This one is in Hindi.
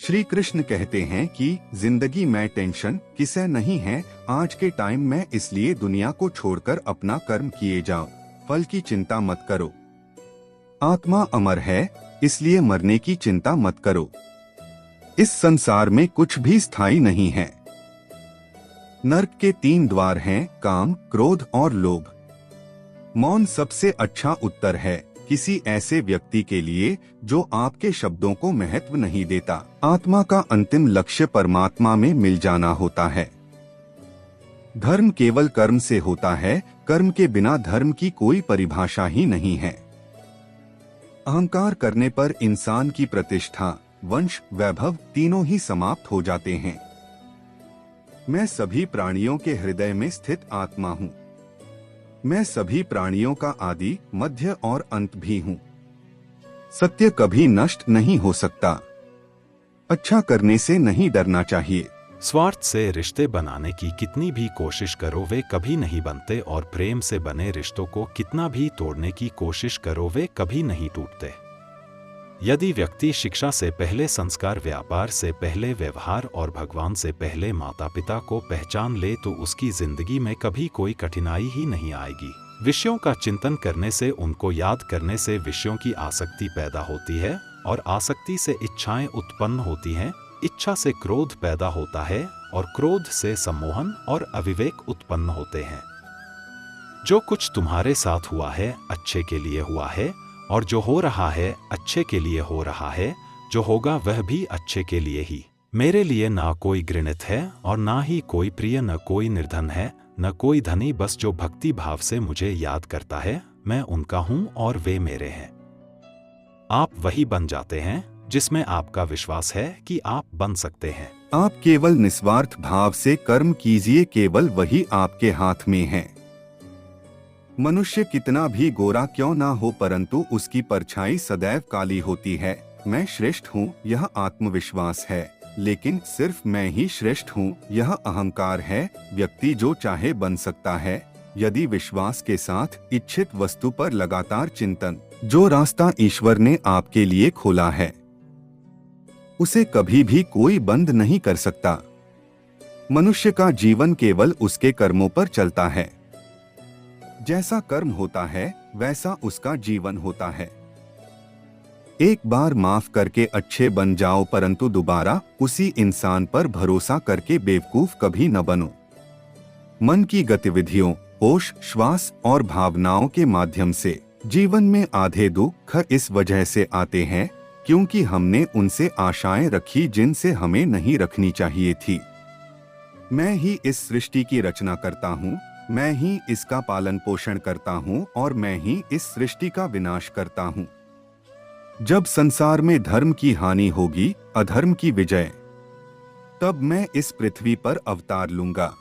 श्री कृष्ण कहते हैं कि जिंदगी में टेंशन किसे नहीं है, आज के टाइम में, इसलिए दुनिया को छोड़कर अपना कर्म किए जाओ, फल की चिंता मत करो। आत्मा अमर है, इसलिए मरने की चिंता मत करो। इस संसार में कुछ भी स्थायी नहीं है। नरक के 3 द्वार हैं, काम, क्रोध और लोभ। मौन सबसे अच्छा उत्तर है किसी ऐसे व्यक्ति के लिए जो आपके शब्दों को महत्व नहीं देता। आत्मा का अंतिम लक्ष्य परमात्मा में मिल जाना होता है। धर्म केवल कर्म से होता है, कर्म के बिना धर्म की कोई परिभाषा ही नहीं है। अहंकार करने पर इंसान की प्रतिष्ठा, वंश, वैभव तीनों ही समाप्त हो जाते हैं। मैं सभी प्राणियों के हृदय में स्थित आत्मा हूँ। मैं सभी प्राणियों का आदि, मध्य और अंत भी हूँ। सत्य कभी नष्ट नहीं हो सकता। अच्छा करने से नहीं डरना चाहिए। स्वार्थ से रिश्ते बनाने की कितनी भी कोशिश करो वे कभी नहीं बनते, और प्रेम से बने रिश्तों को कितना भी तोड़ने की कोशिश करो वे कभी नहीं टूटते। यदि व्यक्ति शिक्षा से पहले संस्कार, व्यापार से पहले व्यवहार और भगवान से पहले माता पिता को पहचान ले तो उसकी जिंदगी में कभी कोई कठिनाई ही नहीं आएगी। विषयों का चिंतन करने से, उनको याद करने से विषयों की आसक्ति पैदा होती है, और आसक्ति से इच्छाएं उत्पन्न होती हैं। इच्छा से क्रोध पैदा होता है, और क्रोध से सम्मोहन और अविवेक उत्पन्न होते हैं। जो कुछ तुम्हारे साथ हुआ है अच्छे के लिए हुआ है, और जो हो रहा है अच्छे के लिए हो रहा है, जो होगा वह भी अच्छे के लिए ही। मेरे लिए ना कोई घृणित है और ना ही कोई प्रिय, न कोई निर्धन है न कोई धनी, बस जो भक्ति भाव से मुझे याद करता है मैं उनका हूँ और वे मेरे हैं। आप वही बन जाते हैं जिसमें आपका विश्वास है कि आप बन सकते हैं। आप केवल निस्वार्थ भाव से कर्म कीजिए, केवल वही आपके हाथ में है। मनुष्य कितना भी गोरा क्यों ना हो, परंतु उसकी परछाई सदैव काली होती है। मैं श्रेष्ठ हूँ, यह आत्मविश्वास है, लेकिन सिर्फ मैं ही श्रेष्ठ हूँ, यह अहंकार है। व्यक्ति जो चाहे बन सकता है, यदि विश्वास के साथ इच्छित वस्तु पर लगातार चिंतन। जो रास्ता ईश्वर ने आपके लिए खोला है उसे कभी भी कोई बंद नहीं कर सकता। मनुष्य का जीवन केवल उसके कर्मों पर चलता है। जैसा कर्म होता है वैसा उसका जीवन होता है। एक बार माफ करके अच्छे बन जाओ, परंतु दोबारा उसी इंसान पर भरोसा करके बेवकूफ कभी न बनो। मन की गतिविधियों, होश, श्वास और भावनाओं के माध्यम से जीवन में आधे दुख इस वजह से आते हैं क्योंकि हमने उनसे आशाएं रखी जिनसे हमें नहीं रखनी चाहिए थी। मैं ही इस सृष्टि की रचना करता हूँ, मैं ही इसका पालन पोषण करता हूँ और मैं ही इस सृष्टि का विनाश करता हूँ। जब संसार में धर्म की हानि होगी, अधर्म की विजय, तब मैं इस पृथ्वी पर अवतार लूंगा।